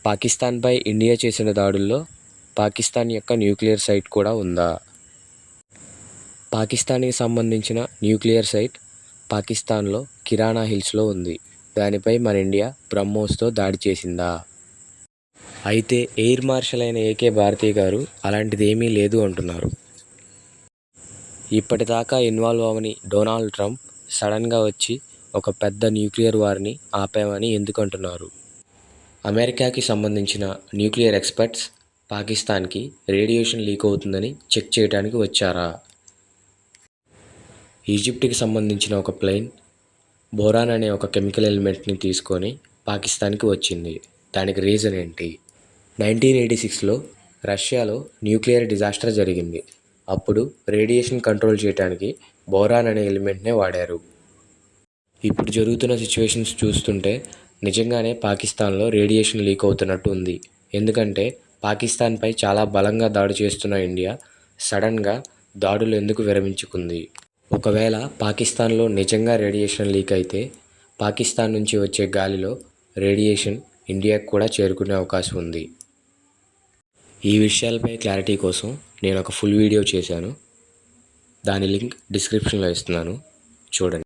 పాకిస్తాన్పై India చేసిన దాడుల్లో పాకిస్తాన్ యొక్క న్యూక్లియర్ సైట్ కూడా ఉందా? పాకిస్తాన్కి సంబంధించిన న్యూక్లియర్ సైట్ పాకిస్తాన్లో కిరాణా హిల్స్లో ఉంది. దానిపై మన ఇండియా బ్రహ్మోస్తో దాడి చేసిందా? అయితే ఎయిర్ మార్షల్ అయిన ఏకే భారతి గారు అలాంటిది ఏమీ లేదు అంటున్నారు. ఇప్పటిదాకా ఇన్వాల్వ్ అవ్వని డొనాల్డ్ ట్రంప్ సడన్గా వచ్చి ఒక పెద్ద న్యూక్లియర్ వార్ని ఆపామని ఎందుకు అంటున్నారు? అమెరికాకి సంబంధించిన న్యూక్లియర్ ఎక్స్పర్ట్స్ పాకిస్తాన్కి రేడియేషన్ లీక్ అవుతుందని చెక్ చేయడానికి వచ్చారా? ఈజిప్ట్కి సంబంధించిన ఒక ప్లేన్ బోరాన్ అనే ఒక కెమికల్ ఎలిమెంట్ని తీసుకొని పాకిస్తాన్కి వచ్చింది. దానికి రీజన్ ఏంటి? 1986లో రష్యాలో న్యూక్లియర్ డిజాస్టర్ జరిగింది. అప్పుడు రేడియేషన్ కంట్రోల్ చేయడానికి బోరాన్ అనే ఎలిమెంట్నే వాడారు. ఇప్పుడు జరుగుతున్న సిచ్యువేషన్స్ చూస్తుంటే నిజంగానే పాకిస్తాన్లో రేడియేషన్ లీక్ అవుతున్నట్టు ఉంది. ఎందుకంటే పాకిస్తాన్పై చాలా బలంగా దాడి చేస్తున్న ఇండియా సడన్గా దాడులు ఎందుకు విరమించుకుంది? ఒకవేళ పాకిస్తాన్లో నిజంగా రేడియేషన్ లీక్ అయితే పాకిస్తాన్ నుంచి వచ్చే గాలిలో రేడియేషన్ ఇండియాకు కూడా చేరుకునే అవకాశం ఉంది. ఈ విషయాలపై క్లారిటీ కోసం నేను ఒక ఫుల్ వీడియో చేశాను. దాని లింక్ డిస్క్రిప్షన్లో ఇస్తున్నాను, చూడండి.